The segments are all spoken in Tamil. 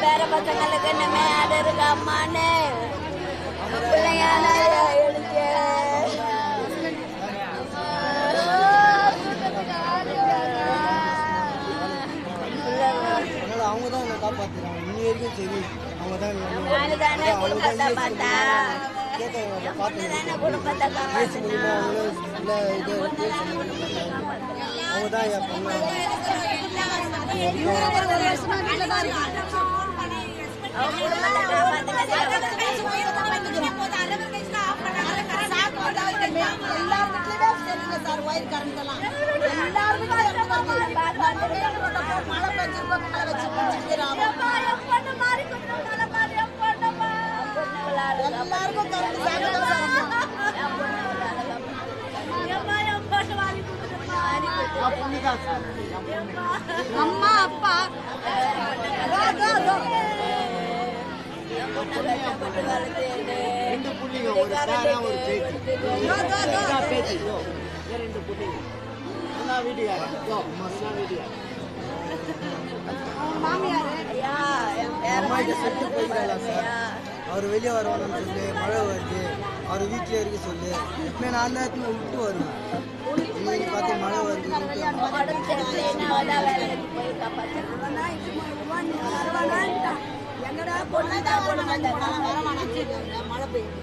வேற பசங்களுக்கு நம்ம யாரு இருக்கா அம்மானு பிள்ளைங்க அவங்கதான் என்ன காப்பாத்துறாங்க இன்னி வரைக்கும் சரி அவங்கதான் பேச முடியுமா அவங்கதான் என் பொண்ணு அம்மா அப்பா ரெண்டு புள்ளிங்க ஒரு சாரா ஒரு பேத்தி ரெண்டு புள்ளிங்க வீட்டுக்காரன் அவர் வெளியே வருவான்னு சொல்லு மழை வருது அவர் வீட்டிலே இருக்க சொல்லு நான் நேரத்தில் விட்டு வருவேன் இன்னைக்கு பார்த்து மழை வருது மழை பெய்யுது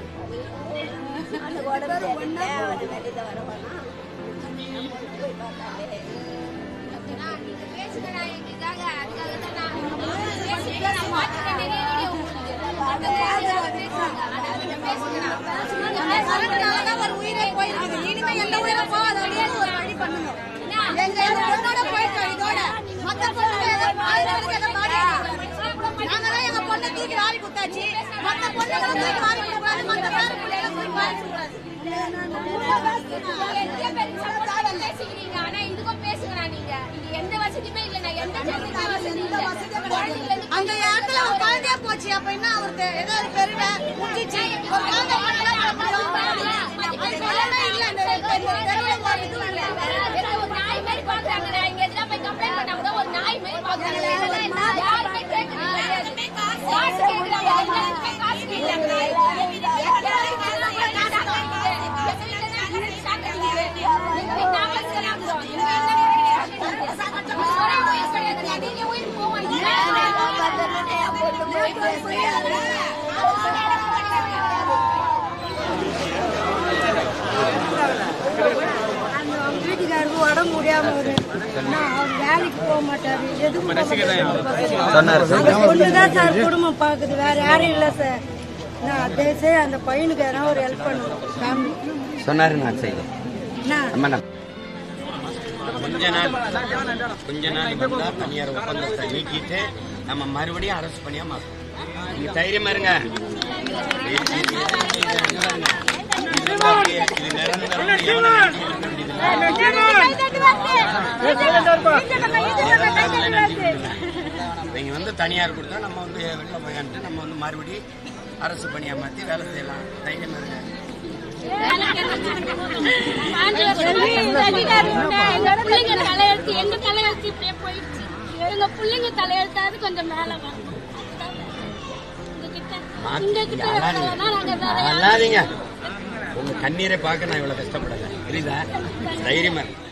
உயிரே போயிருக்கு இனிமே எந்த உயிரை போகாத ஒரு வழி பண்ணணும் எங்க பொண்ணோட போயிட்டோம் இதோட மத்த நாங்கதான் எங்க பொண்ணை தூக்கி வாரி கொடுத்தாச்சு மத்த பொண்ணுகளை தூக்கி வாரி கொடுக்கூடாது மத்த பேர பிள்ளைகளை தூக்கி வாரி கொடுக்கூடாது அந்த இடத்துல ஒரு குழந்தையா போச்சு அப்ப என்ன அவருக்கு ஏதாவது பெருமை முடிச்சு ஒரு குழந்தை வீட்டுக்காருக்கு உடம்பு முடியாம வேலைக்கு போக மாட்டாரு எதுவும் சார் குடும்பம் பாக்குது வேற யாரும் இல்ல சார் அதே அந்த பையனுக்கு எதனா ஒரு ஹெல்ப் பண்ணுவோம் சொன்னாரு நான் செய்யணும் கொஞ்ச நாள் வந்தா தனியார் ஒப்பந்தத்தை நீக்கிட்டு நம்ம மறுபடியும் அரசு பண்ணியா மாத்தோம். நீங்க தைரியமா இருங்க. நீங்க வந்து தனியார் கொடுத்தா நம்ம வந்து வெளில போயான்ட்டு நம்ம வந்து மறுபடியும் அரசு பணியா மாத்தி வேலை செய்யலாம். தைரியமா இருங்க. உங்க கண்ணீரை பார்க்க நான் இவ்வளவு கஷ்டப்படல. புரியுதா? தைரியமா இருக்கு.